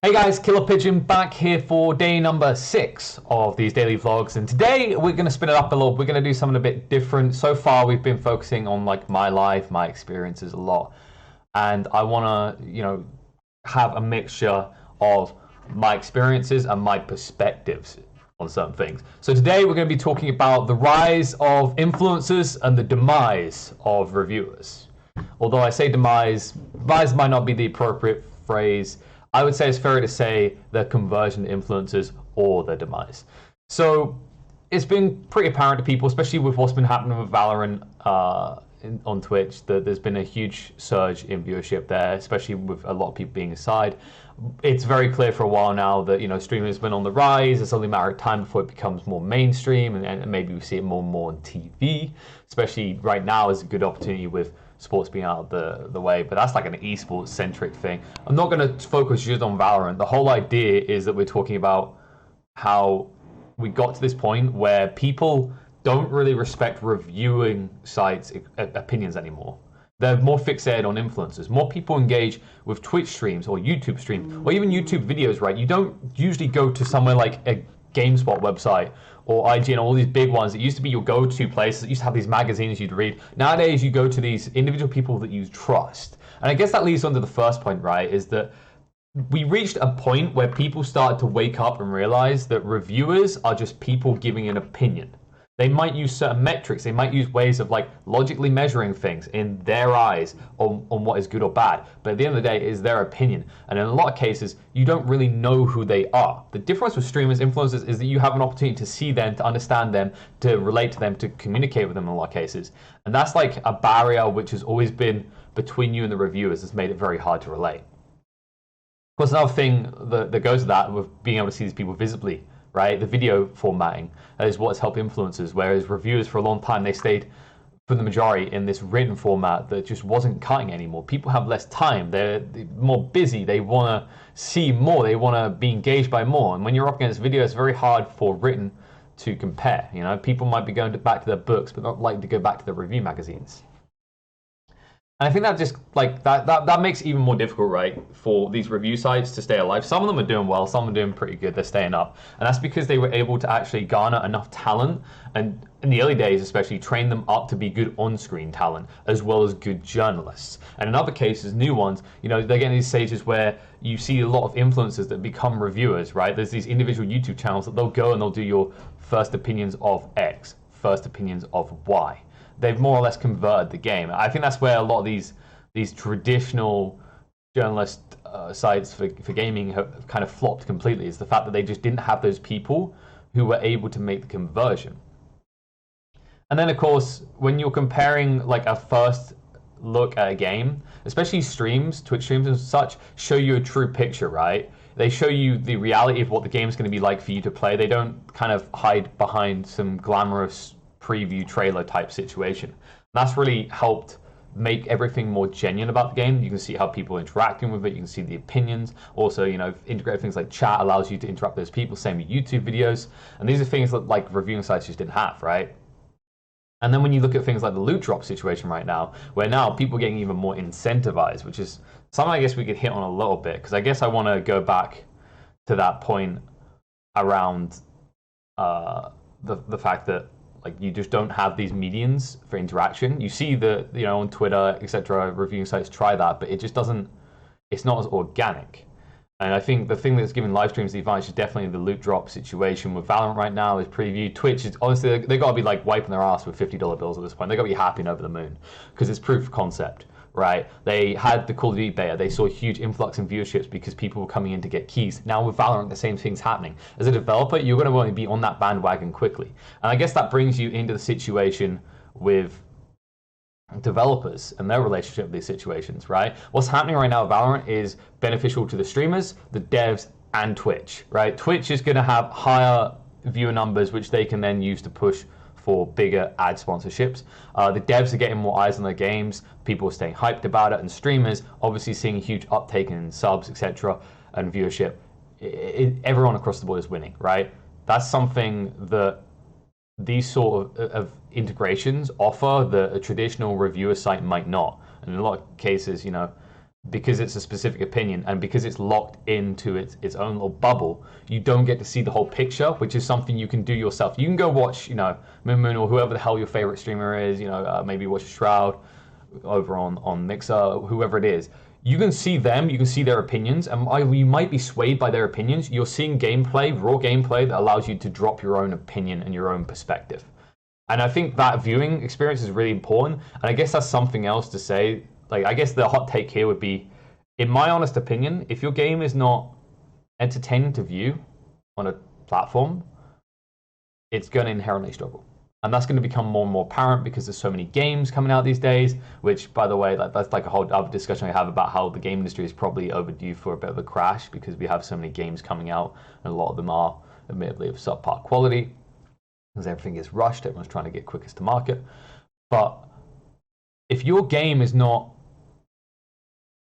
Hey guys, KillerPigeon back here for day number 6 of these daily vlogs, and today we're going to spin it up a little. We're going to do something a bit different. So far we've been focusing on like my life, my experiences a lot, and I want to, have a mixture of my experiences and my perspectives on certain things. So today we're going to be talking about the rise of influencers and the demise of reviewers. Although I say demise might not be the appropriate phrase. I would say it's fair to say the conversion to influencers or their demise. So it's been pretty apparent to people, especially with what's been happening with Valorant on Twitch, that there's been a huge surge in viewership there, especially with a lot of people being aside. It's very clear for a while now that streaming has been on the rise. It's only a matter of time before it becomes more mainstream, and maybe we see it more and more on TV. Especially right now is a good opportunity with sports being out of the way, but that's like an esports centric thing. I'm not going to focus just on Valorant. The whole idea is that we're talking about how we got to this point where people don't really respect reviewing sites' opinions anymore. They're more fixated on influencers. More people engage with Twitch streams or YouTube streams or even YouTube videos, right? You don't usually go to somewhere like a GameSpot website or IGN, all these big ones. It used to be your go-to places. It used to have these magazines you'd read. Nowadays, you go to these individual people that you trust. And I guess that leads on to the first point, right, is that we reached a point where people started to wake up and realize that reviewers are just people giving an opinion. They might use certain metrics. They might use ways of like logically measuring things in their eyes on what is good or bad. But at the end of the day, it is their opinion. And in a lot of cases, you don't really know who they are. The difference with streamers, influencers, is that you have an opportunity to see them, to understand them, to relate to them, to communicate with them in a lot of cases. And that's like a barrier which has always been between you and the reviewers that's made it very hard to relate. Of course, another thing that goes with that, with being able to see these people visibly, right? The video formatting is what's helped influencers, whereas reviewers for a long time, they stayed for the majority in this written format that just wasn't cutting anymore. People have less time. They're more busy. They want to see more. They want to be engaged by more. And when you're up against video, it's very hard for written to compare. People might be going back to their books, but not like to go back to their review magazines. And I think that just like that makes it even more difficult, right, for these review sites to stay alive. Some of them are doing well, some are doing pretty good, they're staying up. And that's because they were able to actually garner enough talent, and in the early days especially, train them up to be good on-screen talent, as well as good journalists. And in other cases, new ones, they're getting these stages where you see a lot of influencers that become reviewers, right? There's these individual YouTube channels that they'll go and they'll do your first opinions of X, first opinions of Y. They've more or less converted the game. I think that's where a lot of these traditional journalist sites for gaming have kind of flopped completely, is the fact that they just didn't have those people who were able to make the conversion. And then, of course, when you're comparing like a first look at a game, especially streams, Twitch streams and such, show you a true picture, right? They show you the reality of what the game's going to be like for you to play. They don't kind of hide behind some glamorous preview trailer type situation. That's really helped make everything more genuine about the game. You can see how people are interacting with it. You can see the opinions. Also, integrated things like chat allows you to interact with those people. Same with YouTube videos. And these are things that like reviewing sites just didn't have, right? And then when you look at things like the loot drop situation right now, where now people are getting even more incentivized, which is something I guess we could hit on a little bit, because I guess I want to go back to that point around the fact that like you just don't have these medians for interaction. You see that on Twitter, etc., reviewing sites try that, but it just doesn't. It's not as organic. And I think the thing that's giving live streams the advantage is definitely the loot drop situation with Valorant right now. Is preview. Twitch is honestly they got to be like wiping their ass with $50 bills at this point. They got to be happy and over the moon because it's proof of concept. Right? They had the Call of Duty beta. They saw a huge influx in viewerships because people were coming in to get keys. Now with Valorant, the same thing's happening. As a developer, you're going to want to be on that bandwagon quickly. And I guess that brings you into the situation with developers and their relationship with these situations, right? What's happening right now with Valorant is beneficial to the streamers, the devs, and Twitch, right? Twitch is going to have higher viewer numbers, which they can then use to push for bigger ad sponsorships. The devs are getting more eyes on their games. People are staying hyped about it, and streamers obviously seeing a huge uptake in subs, etc., and viewership. Everyone across the board is winning, right? That's something that these sort of integrations offer that a traditional reviewer site might not. And in a lot of cases, because it's a specific opinion and because it's locked into its own little bubble, you don't get to see the whole picture, which is something you can do yourself. You can go watch, Moon or whoever the hell your favorite streamer is, maybe watch Shroud over on Mixer, whoever it is. You can see them, you can see their opinions, and you might be swayed by their opinions. You're seeing gameplay, raw gameplay, that allows you to drop your own opinion and your own perspective. And I think that viewing experience is really important. And I guess that's something else to say. Like, I guess the hot take here would be, in my honest opinion, if your game is not entertaining to view on a platform, it's going to inherently struggle. And that's going to become more and more apparent because there's so many games coming out these days, which, by the way, that's like a whole other discussion I have about how the game industry is probably overdue for a bit of a crash because we have so many games coming out, and a lot of them are admittedly of subpar quality because everything is rushed. Everyone's trying to get quickest to market. But if your game is not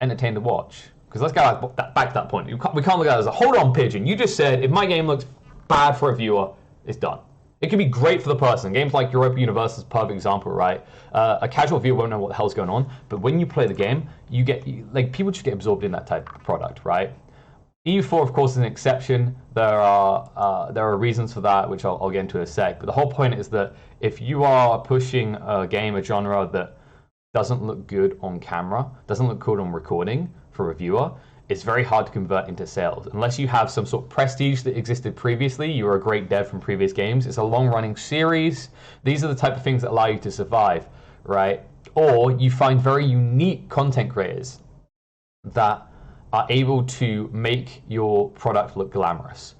entertaining to watch, because let's go back to that point. We can't look at it as a, hold on, Pigeon. You just said if my game looks bad for a viewer, it's done. It can be great for the person. Games like Europa Universe is a perfect example, right? A casual viewer won't know what the hell's going on, but when you play the game, people just get absorbed in that type of product, right? EU4, of course, is an exception. There are reasons for that, which I'll get into in a sec. But the whole point is that if you are pushing a game, a genre that doesn't look good on camera, doesn't look good on recording for a viewer, it's very hard to convert into sales. Unless you have some sort of prestige that existed previously, you're a great dev from previous games, it's a long-running series, these are the type of things that allow you to survive, right? Or you find very unique content creators that are able to make your product look glamorous.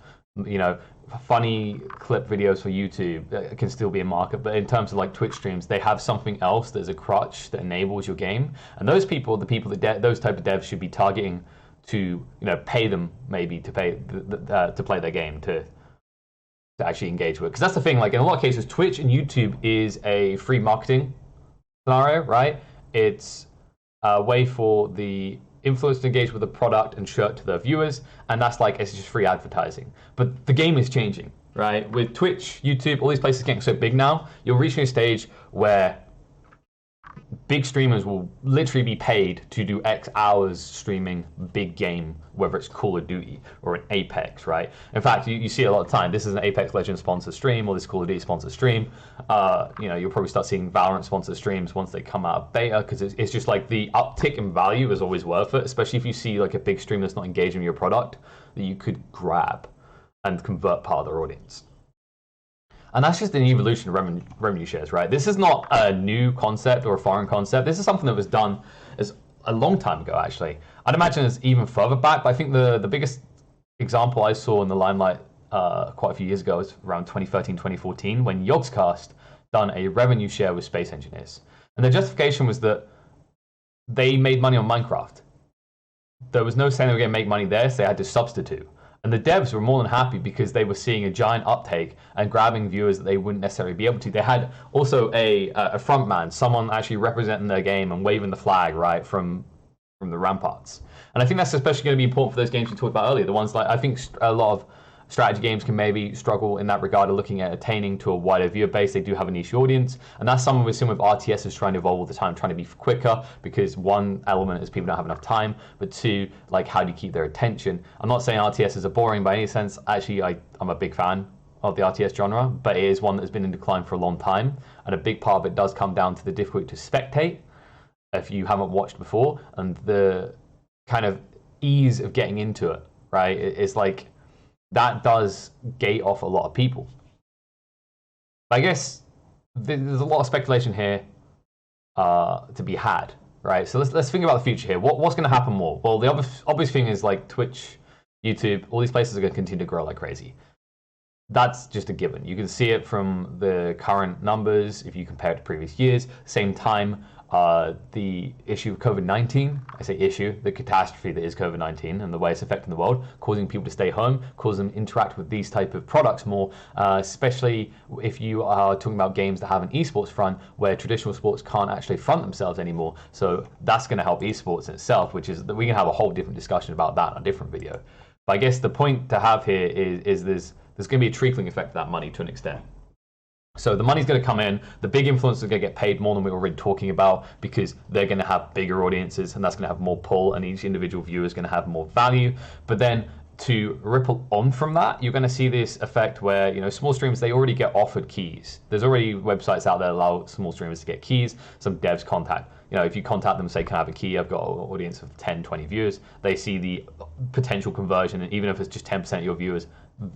Funny clip videos for YouTube can still be a market, but in terms of like Twitch streams, they have something else that's a crutch that enables your game. And those people, those type of devs should be targeting to pay them maybe to play their game to actually engage with. Because that's the thing, like in a lot of cases, Twitch and YouTube is a free marketing scenario, right? It's a way for the influencers to engage with the product and show it to their viewers, and that's like, it's just free advertising. But the game is changing, right? With Twitch, YouTube, all these places getting so big now, you're reaching a stage where big streamers will literally be paid to do X hours streaming big game, whether it's Call of Duty or an Apex, right? In fact, you see it a lot of time. This is an Apex Legends sponsored stream, or this Call of Duty sponsored stream. You'll probably start seeing Valorant sponsored streams once they come out of beta, because it's just like the uptick in value is always worth it, especially if you see like a big stream that's not engaging with your product that you could grab and convert part of their audience. And that's just an evolution of revenue shares, right? This is not a new concept or a foreign concept. This is something that was done as a long time ago, actually. I'd imagine it's even further back, but I think the biggest example I saw in the limelight quite a few years ago was around 2013, 2014, when Yogscast done a revenue share with space engineers. And the justification was that they made money on Minecraft. There was no saying they were going to make money there, so they had to substitute. And the devs were more than happy because they were seeing a giant uptake and grabbing viewers that they wouldn't necessarily be able to. They had also a front man, someone actually representing their game and waving the flag, right, from the ramparts. And I think that's especially going to be important for those games we talked about earlier. The ones like, I think a lot of strategy games can maybe struggle in that regard of looking at attaining to a wider viewer base. They do have a niche audience, and that's something we've seen with RTS is trying to evolve all the time, trying to be quicker, because one element is people don't have enough time, but two, like, how do you keep their attention? I'm not saying RTS is a boring by any sense. Actually, I'm a big fan of the RTS genre, but it is one that has been in decline for a long time, and a big part of it does come down to the difficulty to spectate if you haven't watched before, and the kind of ease of getting into it, right? It's like, that does gate off a lot of people. But I guess there's a lot of speculation here to be had, right? So let's think about the future here. What's going to happen more? Well, the obvious thing is like Twitch, YouTube, all these places are going to continue to grow like crazy. That's just a given. You can see it from the current numbers if you compare it to previous years. Same time, the issue of COVID-19, I say issue, the catastrophe that is COVID-19 and the way it's affecting the world, causing people to stay home, causing them to interact with these type of products more, especially if you are talking about games that have an esports front where traditional sports can't actually front themselves anymore. So that's going to help esports in itself, which is that we can have a whole different discussion about that in a different video. But I guess the point to have here is there's going to be a trickling effect of that money to an extent. So the money's going to come in. The big influencers are going to get paid more than we were already talking about because they're going to have bigger audiences and that's going to have more pull and each individual viewer is going to have more value. But then to ripple on from that, you're going to see this effect where, you know, small streamers, they already get offered keys. There's already websites out there that allow small streamers to get keys. Some devs contact, you know, if you contact them and say, can I have a key? I've got an audience of 10, 20 viewers. They see the potential conversion, and even if it's just 10% of your viewers,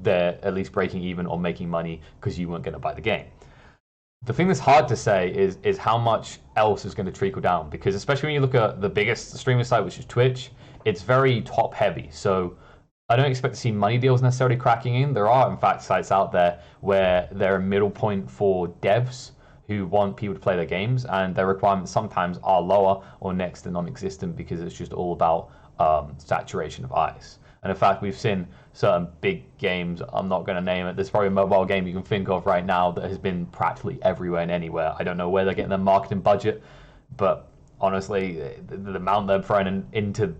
they're at least breaking even or making money because you weren't going to buy the game. The thing that's hard to say is how much else is going to trickle down, because especially when you look at the biggest streaming site, which is Twitch, it's very top heavy. So I don't expect to see money deals necessarily cracking in. There are, in fact, sites out there where they're a middle point for devs who want people to play their games, and their requirements sometimes are lower or next to non-existent because it's just all about saturation of eyes. And in fact, we've seen certain big games, I'm not going to name it, there's probably a mobile game you can think of right now that has been practically everywhere and anywhere. I don't know where they're getting their marketing budget, but honestly, the amount they're throwing into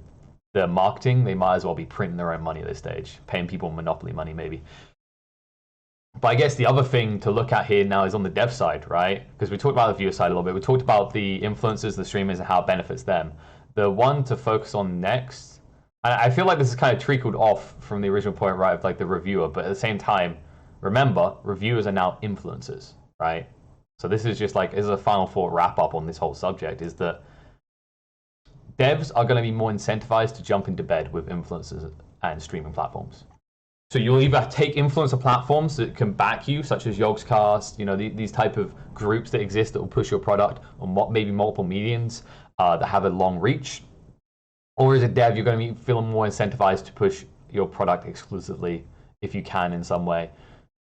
the marketing, they might as well be printing their own money at this stage, paying people monopoly money maybe. But I guess the other thing to look at here now is on the dev side, right? Because we talked about the viewer side a little bit. We talked about the influencers, the streamers, and how it benefits them. The one to focus on next, and I feel like this is kind of trickled off from the original point, right, of like the reviewer, but at the same time, remember, reviewers are now influencers, right? So this is just like, this is a final thought wrap up on this whole subject, is that devs are going to be more incentivized to jump into bed with influencers and streaming platforms. So you'll either take influencer platforms that can back you, such as Yogscast, you know, these type of groups that exist that will push your product on maybe multiple mediums that have a long reach. Or as a dev, you're going to be feeling more incentivized to push your product exclusively, if you can in some way,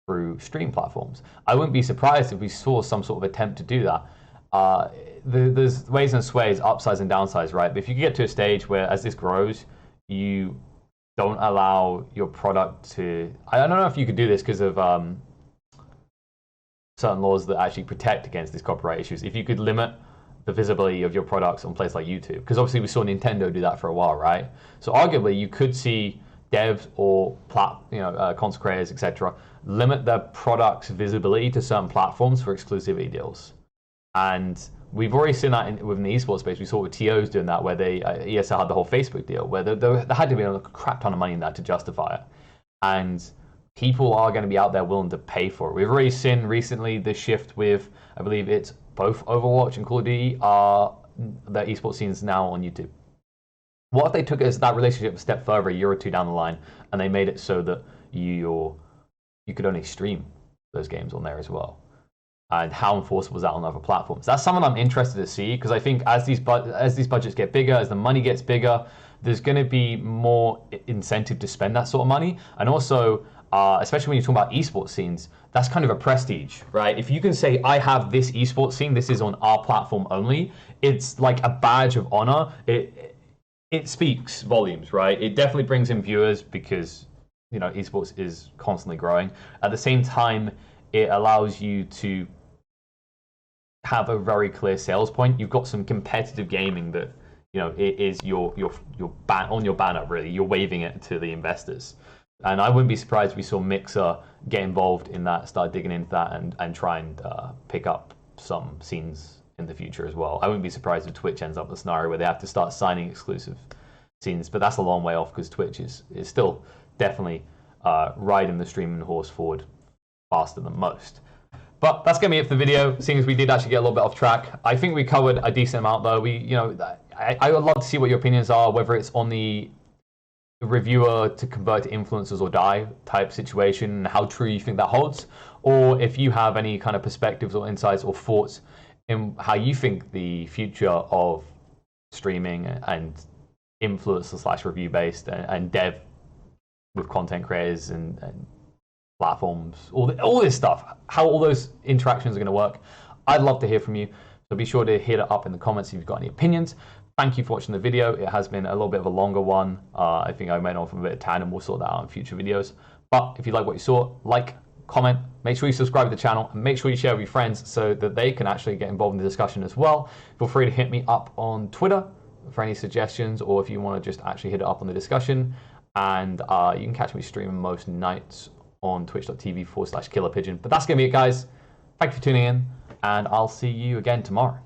through stream platforms. I wouldn't be surprised if we saw some sort of attempt to do that. There's ways and sways, upsides and downsides, right? But if you get to a stage where, as this grows, you don't allow your product to... I don't know if you could do this because of certain laws that actually protect against these copyright issues. If you could limit the visibility of your products on places like YouTube, because obviously we saw Nintendo do that for a while, right? So arguably you could see devs or content creators, etc., limit their products' visibility to certain platforms for exclusivity deals. And we've already seen that within the esports space. We saw with TOs doing that, where ESL had the whole Facebook deal, where there had to be a crap ton of money in that to justify it. And people are going to be out there willing to pay for it. We've already seen recently the shift with, I believe it's both Overwatch and Call of Duty, the esports scenes now on YouTube. What if they took that relationship a step further, a year or two down the line, and they made it so that you could only stream those games on there as well? And how enforceable is that on other platforms? That's something I'm interested to see, because I think as these budgets get bigger, as the money gets bigger, there's going to be more incentive to spend that sort of money. And also, especially when you're talking about esports scenes, that's kind of a prestige, right? If you can say, I have this esports scene, this is on our platform only, it's like a badge of honor. It speaks volumes, right? It definitely brings in viewers because, you know, esports is constantly growing. At the same time, it allows you to have a very clear sales point. You've got some competitive gaming that, you know, it is your on your banner, really. You're waving it to the investors. And I wouldn't be surprised if we saw Mixer get involved in that, start digging into that, and try and pick up some scenes in the future as well. I wouldn't be surprised if Twitch ends up in a scenario where they have to start signing exclusive scenes, but that's a long way off because Twitch is still definitely riding the streaming horse forward faster than most. But that's going to be it for the video, seeing as we did actually get a little bit off track. I think we covered a decent amount, though. I would love to see what your opinions are, whether it's on the reviewer to convert to influencers or die type situation, how true you think that holds, or if you have any kind of perspectives or insights or thoughts in how you think the future of streaming and influencer / review based and dev with content creators and platforms, all this stuff, how all those interactions are going to work. I'd love to hear from you, so be sure to hit it up in the comments if you've got any opinions. Thank you for watching the video. It has been a little bit of a longer one. I think I went off a bit of tandem. We'll sort that out in future videos. But if you like what you saw, like, comment, make sure you subscribe to the channel, and make sure you share with your friends so that they can actually get involved in the discussion as well. Feel free to hit me up on Twitter for any suggestions, or if you want to just actually hit it up on the discussion. And you can catch me streaming most nights on twitch.tv/KillerPigeon. But that's going to be it, guys. Thank you for tuning in, and I'll see you again tomorrow.